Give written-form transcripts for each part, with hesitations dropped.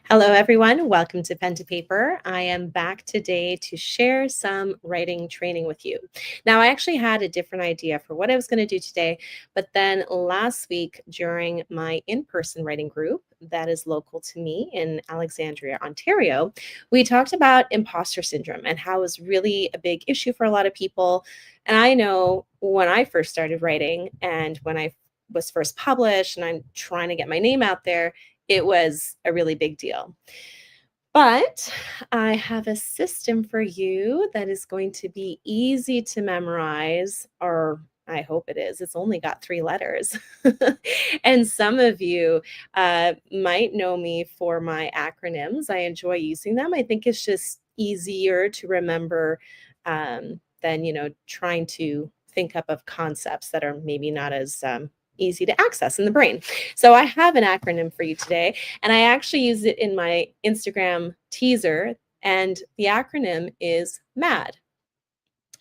Hello, everyone. Welcome to Pen to Paper. I am back today to share some writing training with you. Now, I actually had a different idea for what I was going to do today, but then last week during my in person writing group that is local to me in Alexandria, Ontario, we talked about imposter syndrome and how it was really a big issue for a lot of people. And I know when I first started writing and when I was first published and I'm trying to get my name out there, it was a really big deal. But I have a system for you that is going to be easy to memorize, or I hope it is. It's only got 3 letters. And some of you might know me for my acronyms. I enjoy using them. I think it's just easier to remember than, trying to think up of concepts that are maybe not as easy to access in the brain. So I have an acronym for you today, and I actually use it in my Instagram teaser, and the acronym is MAD.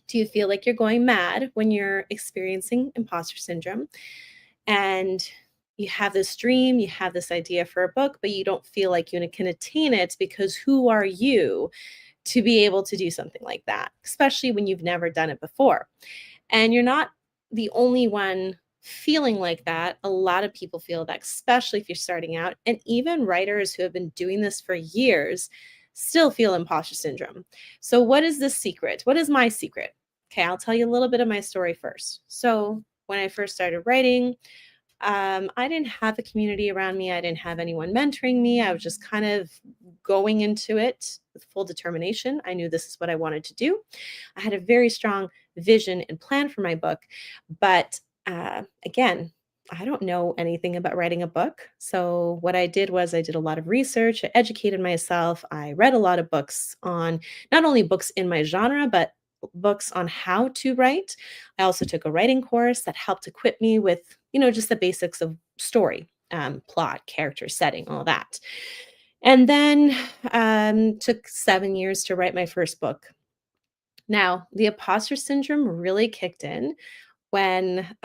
Do you feel like you're going mad when you're experiencing imposter syndrome and you have this dream, you have this idea for a book, but you don't feel like you can attain it because who are you to be able to do something like that, especially when you've never done it before? And you're not the only one feeling like that. A lot of people feel that, especially if you're starting out. And even writers who have been doing this for years still feel imposter syndrome. So, what is the secret? What is my secret? Okay, I'll tell you a little bit of my story first. So, when I first started writing, I didn't have a community around me. I didn't have anyone mentoring me. I was just kind of going into it with full determination. I knew this is what I wanted to do. I had a very strong vision and plan for my book. But again, I don't know anything about writing a book. So, what I did was I did a lot of research, I educated myself. I read a lot of books on not only books in my genre, but books on how to write. I also took a writing course that helped equip me with, just the basics of story, plot, character, setting, all that. And then took 7 years to write my first book. Now, the imposter syndrome really kicked in when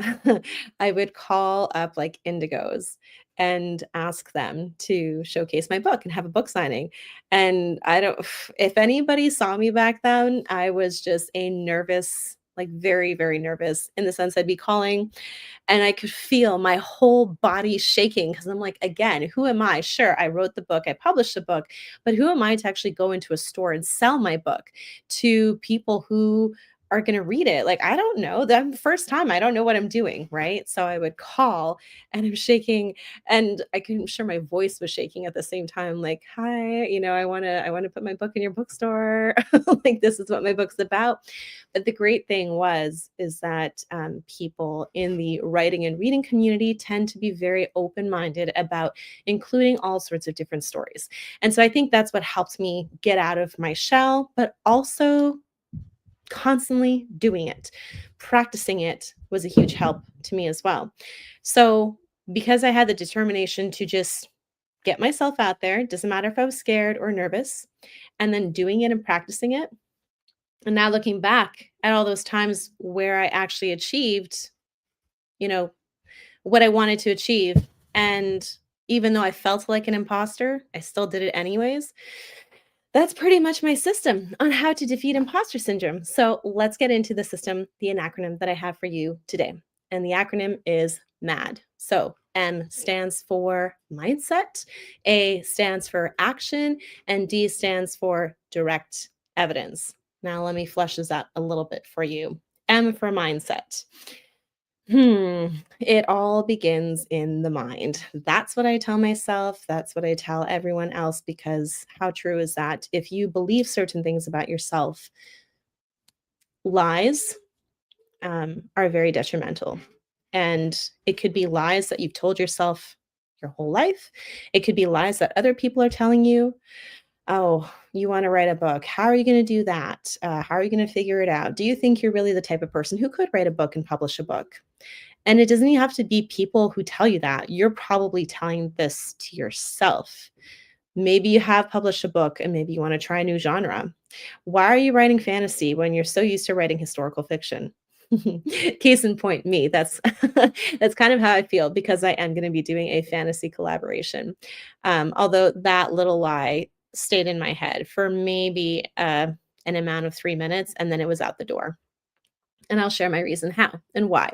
I would call up like indigos and ask them to showcase my book and have a book signing. And I don't, if anybody saw me back then, I was just a nervous, like very, very nervous in the sense I'd be calling and I could feel my whole body shaking because I'm like, again, who am I? Sure, I wrote the book, I published the book, but who am I to actually go into a store and sell my book to people who are going to read it? Like, I don't know. The first time, I don't know what I'm doing, right? So I would call and I'm shaking and I'm sure my voice was shaking at the same time like, "Hi, I want to put my book in your bookstore." Like this is what my book's about. But the great thing is that people in the writing and reading community tend to be very open-minded about including all sorts of different stories. And so I think that's what helped me get out of my shell, but also constantly doing it. Practicing it was a huge help to me as well. So because I had the determination to just get myself out there, doesn't matter if I was scared or nervous, and then doing it and practicing it, and now looking back at all those times where I actually achieved, you know, what I wanted to achieve. And even though I felt like an imposter, I still did it anyways. That's pretty much my system on how to defeat imposter syndrome. So let's get into the system, the acronym that I have for you today. And the acronym is MAD. So M stands for mindset, A stands for action, and D stands for direct evidence. Now, let me flesh this out a little bit for you. M for mindset. It all begins in the mind. That's what I tell myself. That's what I tell everyone else because how true is that? If you believe certain things about yourself, lies are very detrimental. And it could be lies that you've told yourself your whole life. It could be lies that other people are telling you. Oh, you want to write a book. How are you going to do that? How are you going to figure it out? Do you think you're really the type of person who could write a book and publish a book? And it doesn't even have to be people who tell you that. You're probably telling this to yourself. Maybe you have published a book and maybe you want to try a new genre. Why are you writing fantasy when you're so used to writing historical fiction? Case in point, me. That's that's kind of how I feel because I am gonna be doing a fantasy collaboration. Although that little lie stayed in my head for maybe, an amount of 3 minutes, and then it was out the door. And I'll share my reason how and why.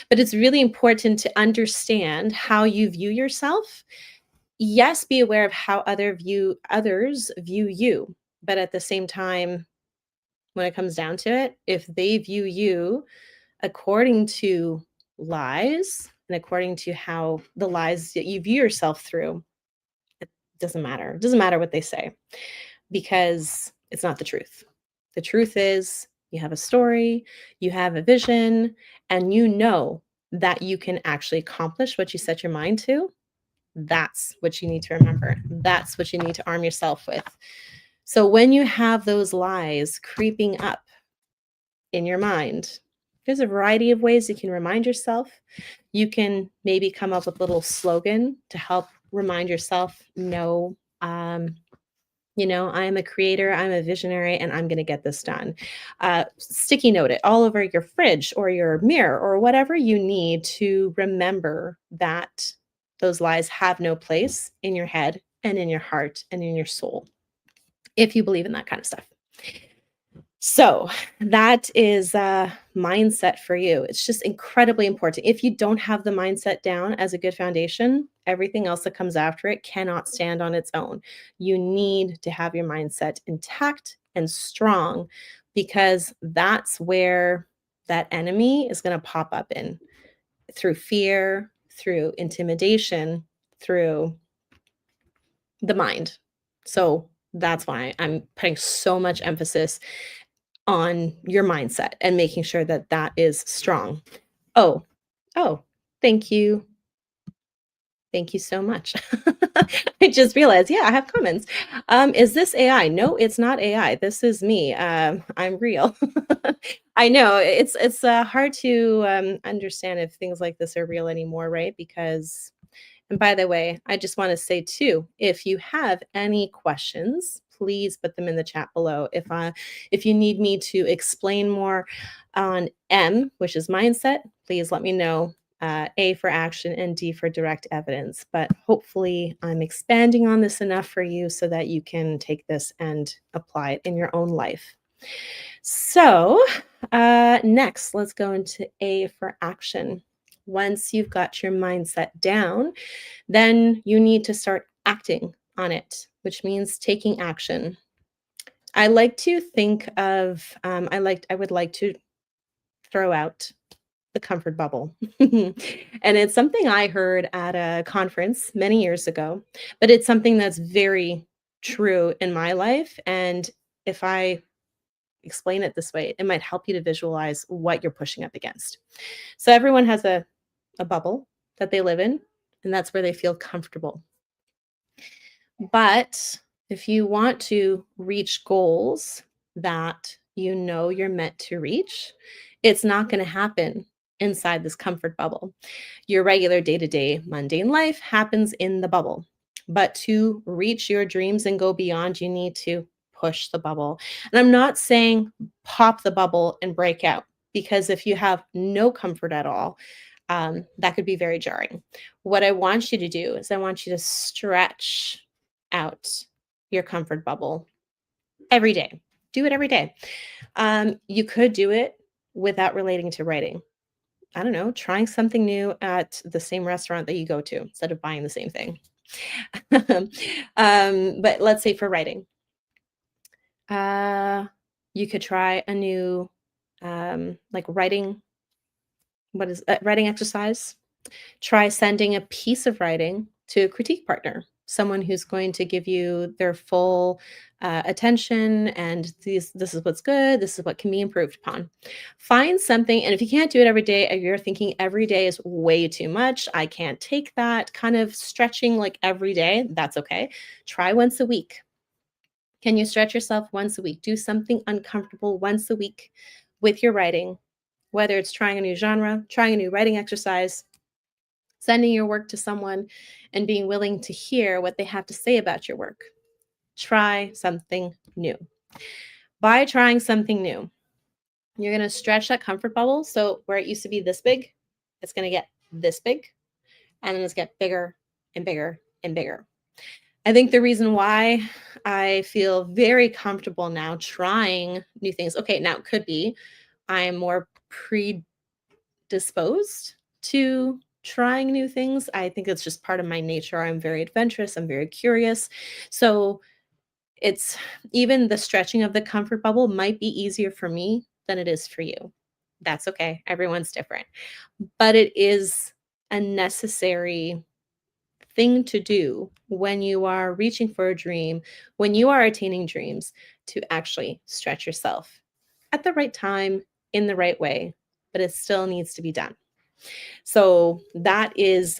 But it's really important to understand how you view yourself. Yes, be aware of how others view you, but at the same time, when it comes down to it, if they view you according to lies and according to how the lies that you view yourself through, it doesn't matter. It doesn't matter what they say because it's not the truth. The truth is you have a story, you have a vision, and you know that you can actually accomplish what you set your mind to. That's what you need to remember. That's what you need to arm yourself with. So when you have those lies creeping up in your mind, there's a variety of ways you can remind yourself. You can maybe come up with a little slogan to help remind yourself, no, I am a creator, I'm a visionary, and I'm going to get this done. Sticky note it all over your fridge or your mirror or whatever you need to remember that those lies have no place in your head and in your heart and in your soul, if you believe in that kind of stuff. So that is mindset for you. It's just incredibly important. If you don't have the mindset down as a good foundation, everything else that comes after it cannot stand on its own. You need to have your mindset intact and strong because that's where that enemy is going to pop up in through fear, through intimidation, through the mind. So that's why I'm putting so much emphasis on your mindset and making sure that that is strong. Oh, oh, thank you. Thank you so much. I just realized, yeah, I have comments. Is this AI? No, it's not AI. This is me. I'm real. I know it's hard to understand if things like this are real anymore, right? Because and by the way, I just want to say too, if you have any questions, please put them in the chat below. If you need me to explain more on M, which is mindset, please let me know. A for action and D for direct evidence. But hopefully, I'm expanding on this enough for you so that you can take this and apply it in your own life. So, next, let's go into A for action. Once you've got your mindset down, then you need to start acting on it, which means taking action. I like to think of, I would like to throw out the comfort bubble. And it's something I heard at a conference many years ago, but it's something that's very true in my life. And if I explain it this way, it might help you to visualize what you're pushing up against. So everyone has a bubble that they live in, and that's where they feel comfortable. But if you want to reach goals that you know you're meant to reach, it's not going to happen inside this comfort bubble. Your regular day to day mundane life happens in the bubble. But to reach your dreams and go beyond, you need to push the bubble. And I'm not saying pop the bubble and break out, because if you have no comfort at all, that could be very jarring. What I want you to do is I want you to stretch out your comfort bubble every day. Do it every day. You could do it without relating to writing. I don't know, trying something new at the same restaurant that you go to instead of buying the same thing. But let's say for writing, you could try a new, like writing exercise. Try sending a piece of writing to a critique partner, someone who's going to give you their full attention and this is what's good, this is what can be improved upon. Find something, and if you can't do it every day, if you're thinking every day is way too much, I can't take that kind of stretching like every day, that's okay. Try once a week. Can you stretch yourself once a week? Do something uncomfortable once a week with your writing, whether it's trying a new genre, trying a new writing exercise, sending your work to someone and being willing to hear what they have to say about your work. Try something new. By trying something new, You're going to stretch that comfort bubble. So where it used to be this big, it's going to get this big, and then it's get bigger and bigger and bigger. I think the reason why I feel very comfortable now trying new things. Okay, now it could be I am more predisposed to trying new things. I think it's just part of my nature. I'm very adventurous, I'm very curious. So it's even the stretching of the comfort bubble might be easier for me than it is for you. That's okay. Everyone's different. But it is a necessary thing to do when you are reaching for a dream, when you are attaining dreams, to actually stretch yourself at the right time, in the right way, but it still needs to be done. So that is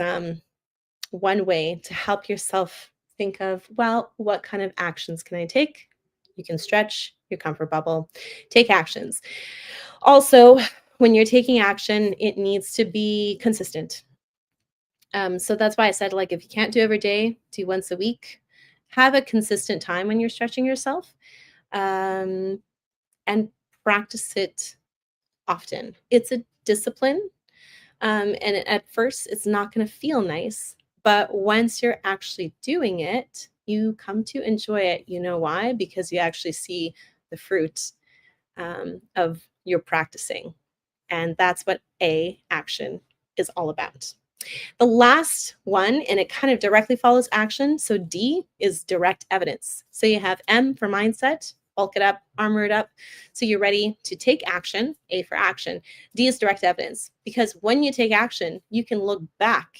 one way to help yourself think of, well, what kind of actions can I take? You can stretch your comfort bubble, take actions. Also, when you're taking action, it needs to be consistent. So that's why I said, like, if you can't do every day, do once a week. Have a consistent time when you're stretching yourself, um, and practice it often. It's a discipline, and at first, it's not going to feel nice, but once you're actually doing it, you come to enjoy it. You know why? Because you actually see the fruit of your practicing, and that's what A action is all about. The last one, and it kind of directly follows action. So D is direct evidence. So you have M for mindset, bulk it up, armor it up. So you're ready to take action, A for action. D is direct evidence, because when you take action, you can look back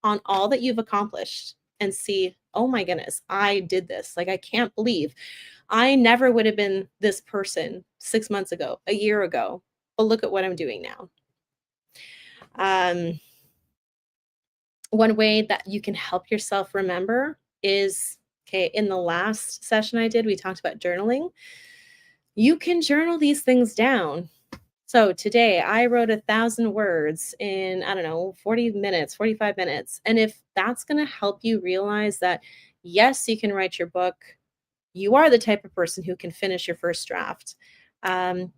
on all that you've accomplished and see, oh my goodness, I did this. Like, I can't believe I never would have been this person 6 months ago, a year ago, but look at what I'm doing now. One way that you can help yourself remember is, okay, in the last session I did, we talked about journaling. You can journal these things down. So today I wrote 1,000 words in, I don't know, 40 minutes, 45 minutes. And if that's going to help you realize that, yes, you can write your book, you are the type of person who can finish your first draft, then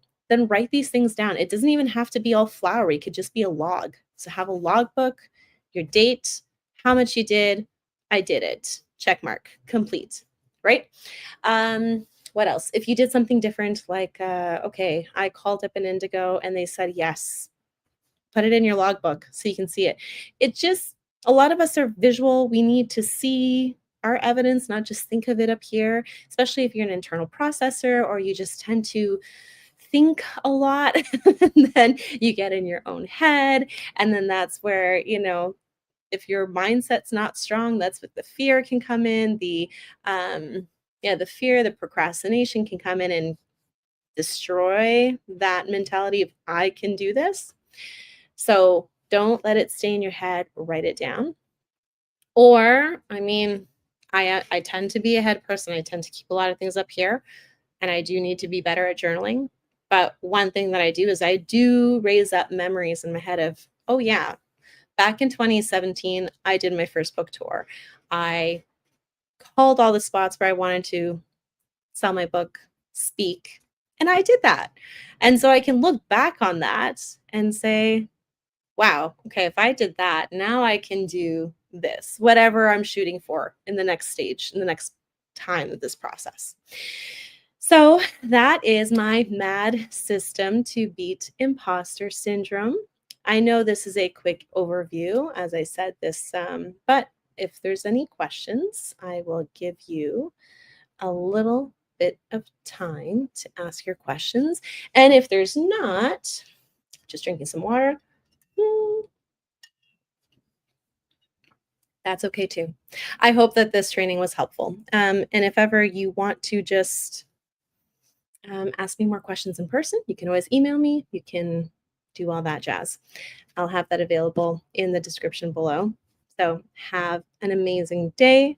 write these things down. It doesn't even have to be all flowery. It could just be a log. So have a logbook, your date, how much you did. I did it. Check mark, complete, right? What else? If you did something different, like, okay, I called up an Indigo and they said yes, put it in your logbook so you can see it. It just, a lot of us are visual. We need to see our evidence, not just think of it up here, especially if you're an internal processor or you just tend to think a lot and then you get in your own head. And then that's where, if your mindset's not strong, that's what the fear can come in. The fear, the procrastination can come in and destroy that mentality of I can do this. So don't let it stay in your head, write it down. Or, I tend to be a head person. I tend to keep a lot of things up here, and I do need to be better at journaling. But one thing that I do is I do raise up memories in my head of, oh yeah, back in 2017, I did my first book tour. I called all the spots where I wanted to sell my book, speak, and I did that. And so I can look back on that and say, wow, okay, if I did that, now I can do this, whatever I'm shooting for in the next stage, in the next time of this process. So that is my MAD system to beat imposter syndrome. I know this is a quick overview, as I said this, but if there's any questions, I will give you a little bit of time to ask your questions. And if there's not, just drinking some water, that's okay too. I hope that this training was helpful. And if ever you want to just ask me more questions in person, you can always email me. You can do all that jazz. I'll have that available in the description below. So have an amazing day.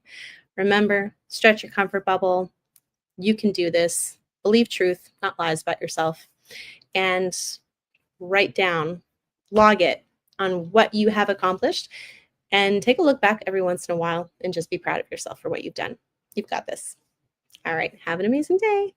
Remember, stretch your comfort bubble. You can do this. Believe truth, not lies about yourself. And write down, log it on what you have accomplished, and take a look back every once in a while and just be proud of yourself for what you've done. You've got this. All right. Have an amazing day.